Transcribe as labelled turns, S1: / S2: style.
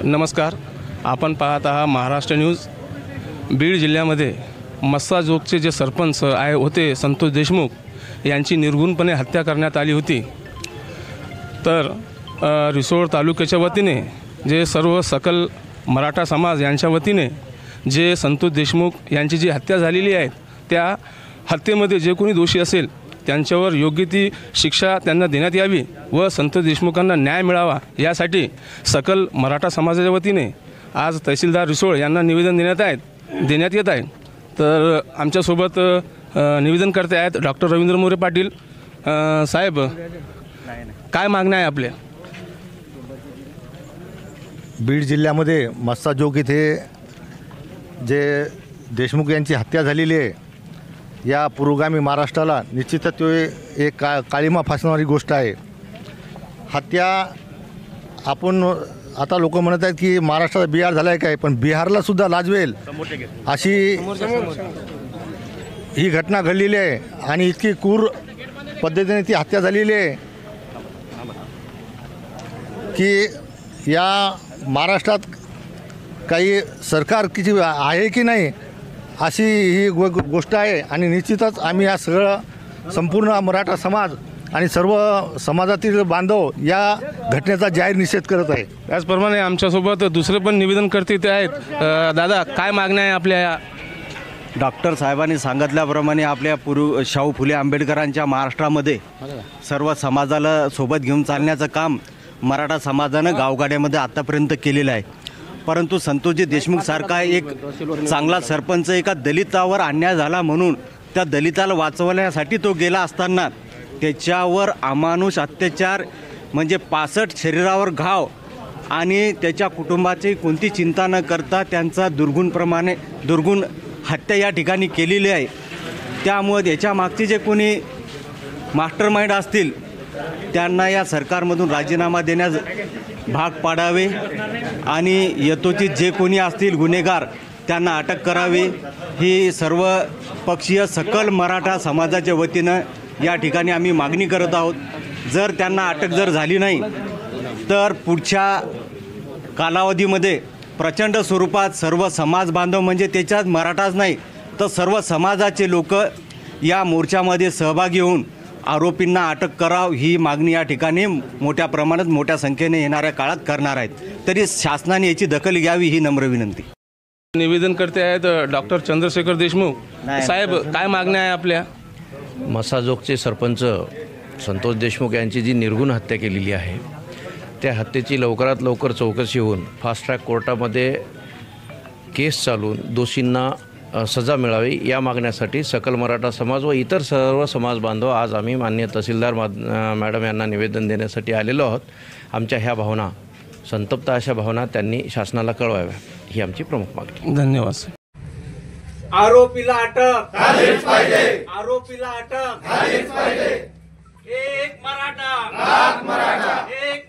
S1: नमस्कार, आपण पाहत आहात महाराष्ट्र न्यूज। बीड जिल्ह्यामध्ये मस्साजोगचे जे सरपंच होते संतोष देशमुख यांची निर्गुणपणे हत्या करण्यात आली होती। तर रिसोड तालुक्याच्या वतीने जे सर्व सकल मराठा समाज यांच्या वतीने जे संतोष देशमुख यांची जी हत्या झालेली आहे त्या हत्येमध्ये जे कोणी दोषी असेल त्यांच्यावर योग्य ती शिक्षा त्यांना देण्यात यावी व संतोष देशमुखांना न्याय मिळावा यासाठी सकल मराठा समाजाच्या वतीने आज तहसीलदार रिसोड यांना निवेदन देण्यात येत आहे। तर आमच्यासोबत निवेदन करते आहेत डॉक्टर रवींद्र मोरे पाटील साहेब, काय मागण्या आहे आपल्या?
S2: बीड जिल्ह्यामध्ये मस्साजोग येथे जे देशमुख यांची हत्या झालेली आहे या पुरोगामी महाराष्ट्राला निश्चितच तो एक काळिमा फासणारी गोष्ट आहे। हत्या आपण आता लोक म्हणत आहेत की महाराष्ट्रात बिहार झाला आहे काय, पण बिहारला सुद्धा लाजवेल अशी ही घटना घडलेली आहे आणि इतकी क्रूर पद्धतीने ती हत्या झालेली आहे की या महाराष्ट्रात काही सरकार किती आहे की नाही अशी ही गोष्ट आहे। आणि निश्चितच आम्ही या सगळं संपूर्ण मराठा समाज आणि सर्व समाजातील बांधव या घटनेचा जाहीर निषेध करत आहे।
S1: त्याचप्रमाणे आमच्यासोबत दुसरे पण निवेदन करते ते आहेत। दादा, काय मागण्या आहे आपल्या?
S3: डॉक्टर साहेबांनी सांगितल्याप्रमाणे आपल्या शाहू फुले आंबेडकरांच्या महाराष्ट्रामध्ये सर्व समाजाला सोबत घेऊन चालण्याचं काम मराठा समाजानं गावगाड्यामध्ये आत्तापर्यंत केलेलं आहे। परंतु संतोषजी देशमुख सारखा एक चांगला सरपंच एका दलितावर अन्याय झाला म्हणून त्या दलिताला वाचवण्यासाठी तो गेला असताना त्याच्यावर अमानुष अत्याचार म्हणजे 65 शरीरावर घाव आणि त्याच्या कुटुंबाची कोणती चिंता न करता त्यांचा दुर्गुण हत्या या ठिकाणी केलेली आहे। त्यामुळे याच्या मागचे जे कोणी मास्टरमाइंड असतील त्यांना या सरकारमधून राजीनामा देण्यास भाग पाडावे आणि यथोचित जे कोणी असतील गुन्हेगार त्यांना अटक करावी ही सर्व पक्षीय सकल मराठा समाजाच्या वतीनं या ठिकाणी आम्ही मागणी करत आहोत। जर त्यांना अटक जर झाली नाही तर पुढच्या कालावधीमध्ये प्रचंड स्वरूपात सर्व समाज बांधव म्हणजे त्याच्यात मराठाच नाही तर सर्व समाजाचे लोक या मोर्चामध्ये सहभागी होऊन आरोपींना अटक करावं ही मागणी या ठिकाणी मोठ्या प्रमाणात मोठ्या संख्येने येणाऱ्या काळात करणार आहेत। तरी शासनाने याची दखल घ्यावी ही नम्र विनंती।
S1: निवेदन करते आहेत डॉक्टर चंद्रशेखर देशमुख साहेब, काय मागण्या आहे आपल्या?
S4: मस्साजोगचे सरपंच संतोष देशमुख यांची जी निर्गुण हत्या केलेली आहे त्या हत्येची लवकरात लवकर चौकशी होऊन फास्ट ट्रॅक कोर्टामध्ये केस चालून दोषींना सजा मिळावी या मागण्यासाठी सकल मराठा समाज व इतर सर्व समाज बांधव आज आम्ही माननीय तहसीलदार मॅडम यांना निवेदन देण्यासाठी आलेलो आहोत। आमच्या ह्या भावना, संतप्त अशा भावना त्यांनी शासनाला कळवाव्या ही आमची प्रमुख मागणी।
S1: धन्यवाद।
S3: आरोपीला अटक झालीच पाहिजे, आरोपीला अटक झालीच पाहिजे। एक मराठा, एक